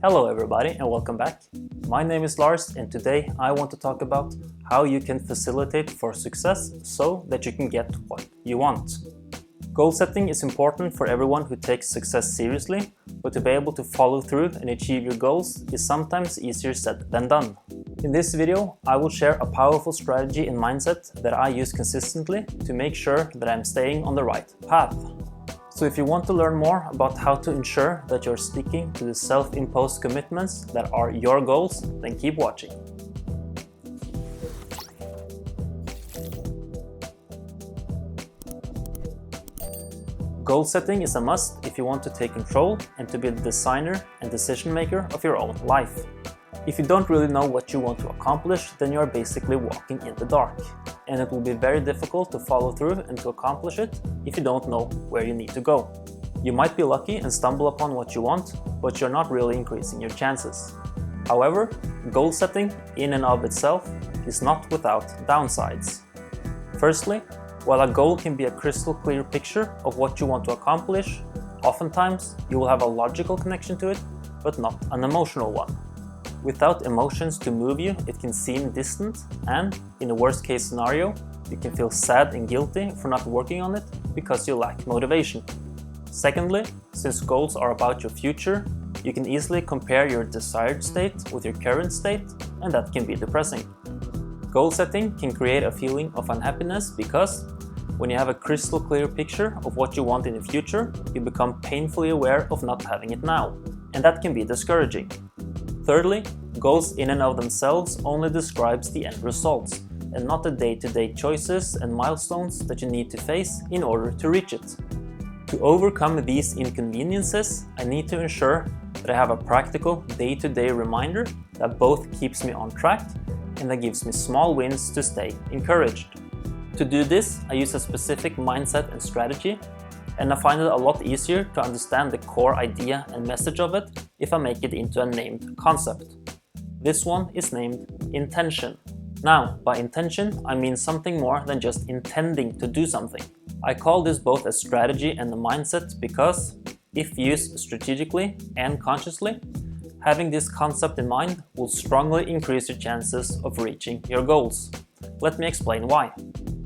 Hello everybody and welcome back. My name is Lars and today I want to talk about how you can facilitate for success so that you can get what you want. Goal setting is important for everyone who takes success seriously, but to be able to follow through and achieve your goals is sometimes easier said than done. In this video, I will share a powerful strategy and mindset that I use consistently to make sure that I'm staying on the right path. So if you want to learn more about how to ensure that you're sticking to the self-imposed commitments that are your goals, then keep watching. Goal setting is a must if you want to take control and to be the designer and decision maker of your own life. If you don't really know what you want to accomplish, then you are basically walking in the dark. And it will be very difficult to follow through and to accomplish it if you don't know where you need to go. You might be lucky and stumble upon what you want, but you're not really increasing your chances. However, goal setting in and of itself is not without downsides. Firstly, while a goal can be a crystal clear picture of what you want to accomplish, oftentimes you will have a logical connection to it, but not an emotional one. Without emotions to move you, it can seem distant and, in the worst case scenario, you can feel sad and guilty for not working on it because you lack motivation. Secondly, since goals are about your future, you can easily compare your desired state with your current state, and that can be depressing. Goal setting can create a feeling of unhappiness because when you have a crystal clear picture of what you want in the future, you become painfully aware of not having it now, and that can be discouraging. Thirdly, goals in and of themselves only describes the end results, and not the day-to-day choices and milestones that you need to face in order to reach it. To overcome these inconveniences, I need to ensure that I have a practical day-to-day reminder that both keeps me on track and that gives me small wins to stay encouraged. To do this, I use a specific mindset and strategy, and I find it a lot easier to understand the core idea and message of it if I make it into a named concept. This one is named intention. Now, by intention, I mean something more than just intending to do something. I call this both a strategy and a mindset because, if used strategically and consciously, having this concept in mind will strongly increase your chances of reaching your goals. Let me explain why.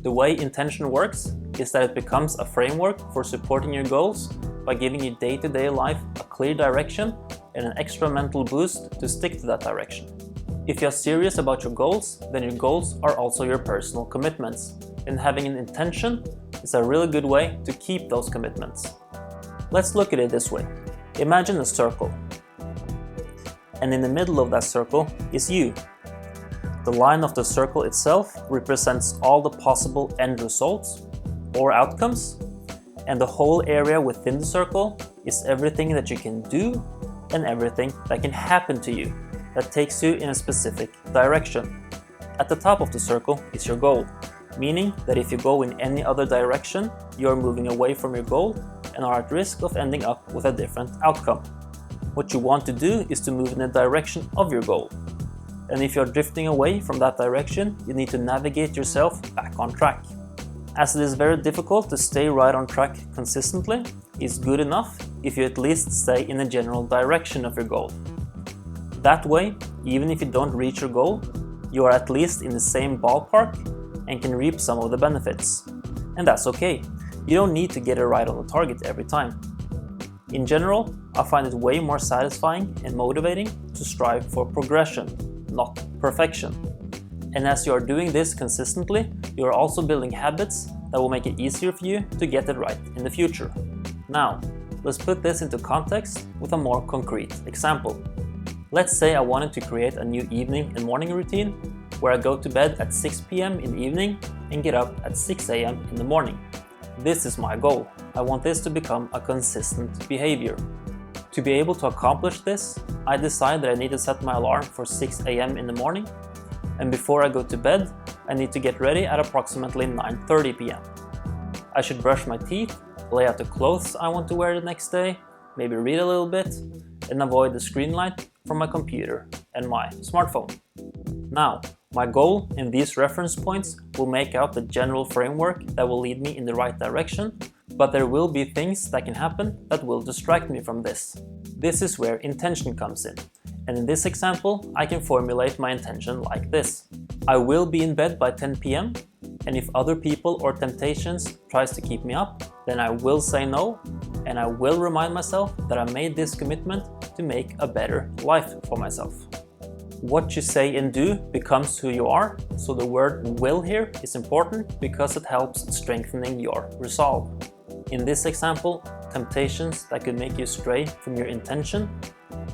The way intention works is that it becomes a framework for supporting your goals by giving your day-to-day life a clear direction and an extra mental boost to stick to that direction. If you're serious about your goals, then your goals are also your personal commitments, and having an intention is a really good way to keep those commitments. Let's look at it this way. Imagine a circle, and in the middle of that circle is you. The line of the circle itself represents all the possible end results or outcomes, and the whole area within the circle is everything that you can do and everything that can happen to you that takes you in a specific direction. At the top of the circle is your goal, meaning that if you go in any other direction, you are moving away from your goal and are at risk of ending up with a different outcome. What you want to do is to move in the direction of your goal. And if you're drifting away from that direction, you need to navigate yourself back on track. As it is very difficult to stay right on track consistently, it's good enough if you at least stay in the general direction of your goal. That way, even if you don't reach your goal, you are at least in the same ballpark and can reap some of the benefits. And that's okay. You don't need to get it right on the target every time. In general, I find it way more satisfying and motivating to strive for progression, not perfection. And as you are doing this consistently, you are also building habits that will make it easier for you to get it right in the future. Now, let's put this into context with a more concrete example. Let's say I wanted to create a new evening and morning routine where I go to bed at 6 p.m. in the evening and get up at 6 a.m. in the morning. This is my goal. I want this to become a consistent behavior. To be able to accomplish this, I decide that I need to set my alarm for 6 a.m. in the morning, and before I go to bed, I need to get ready at approximately 9:30 p.m. I should brush my teeth, lay out the clothes I want to wear the next day, maybe read a little bit, and avoid the screen light from my computer and my smartphone. Now, my goal and these reference points will make out the general framework that will lead me in the right direction, but there will be things that can happen that will distract me from this. This is where intention comes in. And in this example, I can formulate my intention like this. I will be in bed by 10 p.m. and if other people or temptations tries to keep me up, then I will say no, and I will remind myself that I made this commitment to make a better life for myself. What you say and do becomes who you are, so the word will here is important because it helps strengthening your resolve. In this example, temptations that could make you stray from your intention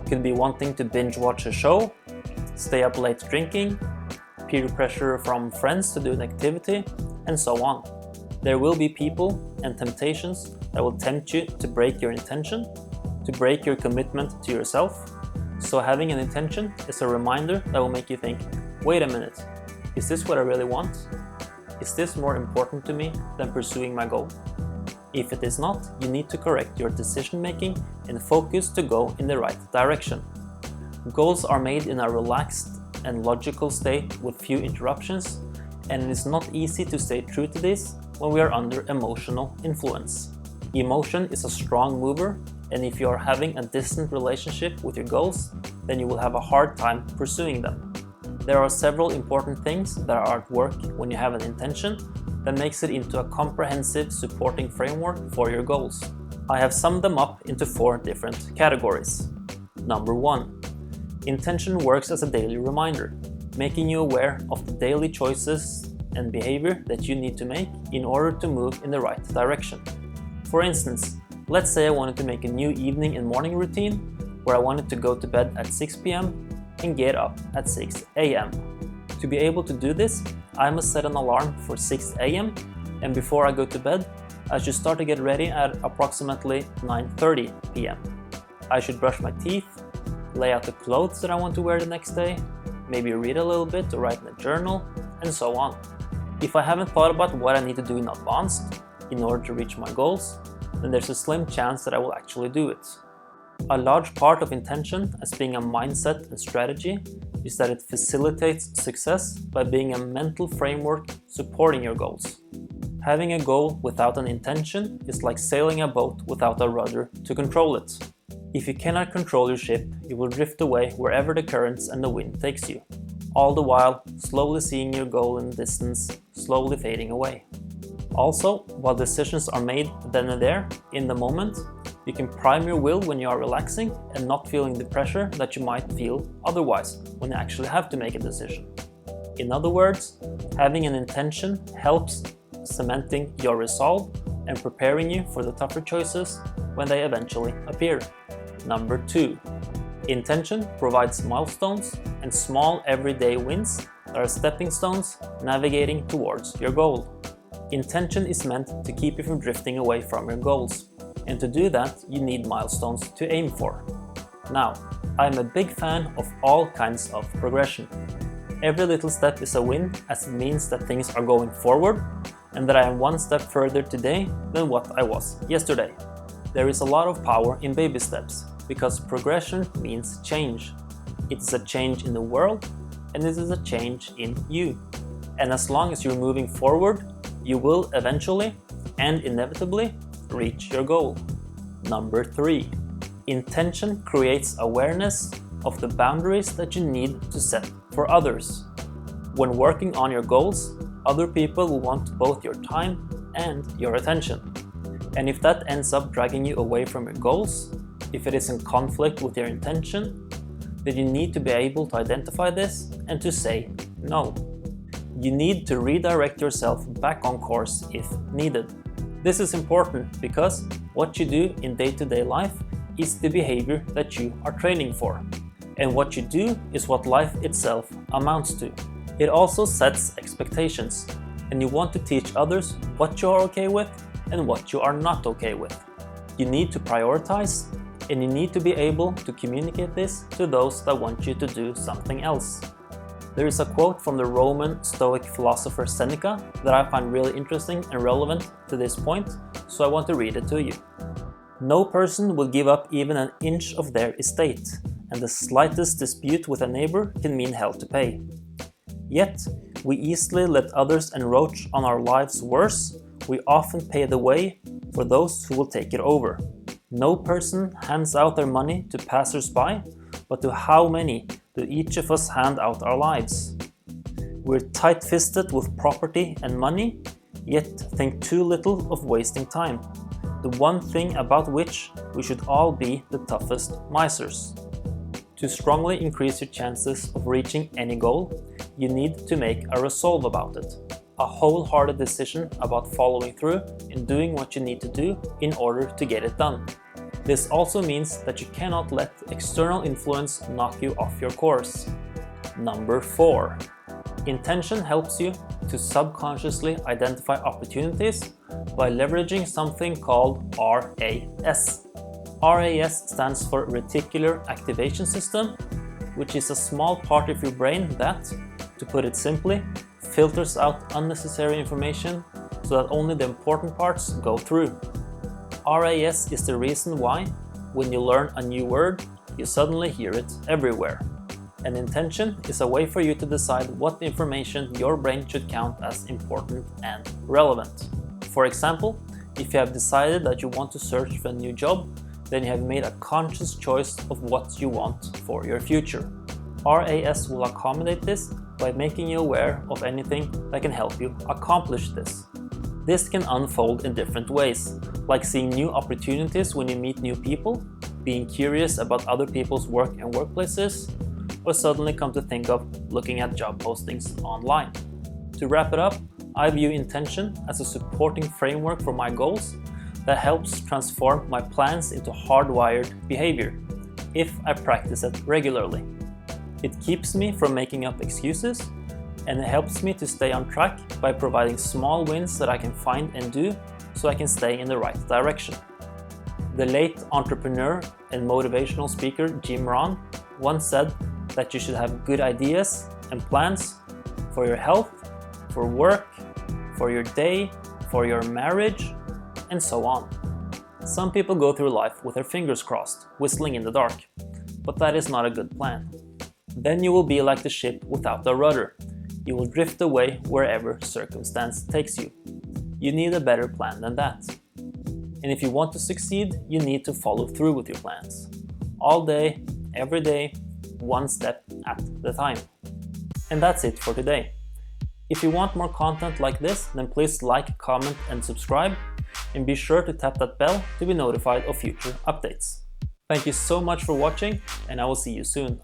could be wanting to binge watch a show, stay up late drinking, peer pressure from friends to do an activity, and so on. There will be people and temptations that will tempt you to break your intention, to break your commitment to yourself. So having an intention is a reminder that will make you think, wait a minute, is this what I really want? Is this more important to me than pursuing my goal? If it is not, you need to correct your decision making and focus to go in the right direction. Goals are made in a relaxed and logical state with few interruptions, and it is not easy to stay true to this when we are under emotional influence. Emotion is a strong mover, and if you are having a distant relationship with your goals, then you will have a hard time pursuing them. There are several important things that are at work when you have an intention that makes it into a comprehensive supporting framework for your goals. I have summed them up into 4 different categories. Number 1. Intention works as a daily reminder, making you aware of the daily choices and behavior that you need to make in order to move in the right direction. For instance, let's say I wanted to make a new evening and morning routine where I wanted to go to bed at 6 p.m. and get up at 6 a.m. To be able to do this, I must set an alarm for 6 a.m. and before I go to bed, I should start to get ready at approximately 9:30 p.m. I should brush my teeth, lay out the clothes that I want to wear the next day, maybe read a little bit or write in a journal, and so on. If I haven't thought about what I need to do in advance in order to reach my goals, then there's a slim chance that I will actually do it. A large part of intention as being a mindset and strategy is that it facilitates success by being a mental framework supporting your goals. Having a goal without an intention is like sailing a boat without a rudder to control it. If you cannot control your ship, you will drift away wherever the currents and the wind takes you, all the while slowly seeing your goal in the distance, slowly fading away. Also, while decisions are made then and there, in the moment, you can prime your will when you are relaxing and not feeling the pressure that you might feel otherwise when you actually have to make a decision. In other words, having an intention helps cementing your resolve and preparing you for the tougher choices when they eventually appear. Number 2. Intention provides milestones and small everyday wins that are stepping stones navigating towards your goal. Intention is meant to keep you from drifting away from your goals, and to do that you need milestones to aim for. Now, I am a big fan of all kinds of progression. Every little step is a win, as it means that things are going forward and that I am one step further today than what I was yesterday. There is a lot of power in baby steps, because progression means change. It is a change in the world, and it is a change in you. And as long as you're moving forward, you will eventually and inevitably reach your goal. Number 3. Intention creates awareness of the boundaries that you need to set for others. When working on your goals, other people will want both your time and your attention. And if that ends up dragging you away from your goals, if it is in conflict with your intention, then you need to be able to identify this and to say no. You need to redirect yourself back on course if needed. This is important because what you do in day-to-day life is the behavior that you are training for. And what you do is what life itself amounts to. It also sets expectations, and you want to teach others what you are okay with and what you are not okay with. You need to prioritize, and you need to be able to communicate this to those that want you to do something else. There is a quote from the Roman Stoic philosopher Seneca that I find really interesting and relevant to this point, so I want to read it to you. No person will give up even an inch of their estate, and the slightest dispute with a neighbor can mean hell to pay. Yet, we easily let others encroach on our lives worse. We often pay the way for those who will take it over. No person hands out their money to passers-by, but to how many do each of us hand out our lives? We're tight-fisted with property and money, yet think too little of wasting time, the one thing about which we should all be the toughest misers. To strongly increase your chances of reaching any goal, you need to make a resolve about it, a wholehearted decision about following through and doing what you need to do in order to get it done. This also means that you cannot let external influence knock you off your course. Number 4. Intention helps you to subconsciously identify opportunities by leveraging something called RAS. RAS stands for Reticular Activation System, which is a small part of your brain that, to put it simply, filters out unnecessary information so that only the important parts go through. RAS is the reason why, when you learn a new word, you suddenly hear it everywhere. An intention is a way for you to decide what information your brain should count as important and relevant. For example, if you have decided that you want to search for a new job, then you have made a conscious choice of what you want for your future. RAS will accommodate this by making you aware of anything that can help you accomplish this. This can unfold in different ways, like seeing new opportunities when you meet new people, being curious about other people's work and workplaces, or suddenly come to think of looking at job postings online. To wrap it up, I view intention as a supporting framework for my goals that helps transform my plans into hardwired behavior, if I practice it regularly. It keeps me from making up excuses, and it helps me to stay on track by providing small wins that I can find and do so I can stay in the right direction. The late entrepreneur and motivational speaker Jim Rohn once said that you should have good ideas and plans for your health, for work, for your day, for your marriage, and so on. Some people go through life with their fingers crossed, whistling in the dark, but that is not a good plan. Then you will be like the ship without a rudder. You will drift away wherever circumstance takes you. You need a better plan than that. And if you want to succeed, you need to follow through with your plans. All day, every day, one step at a time. And that's it for today. If you want more content like this, then please like, comment, and subscribe. And be sure to tap that bell to be notified of future updates. Thank you so much for watching, and I will see you soon.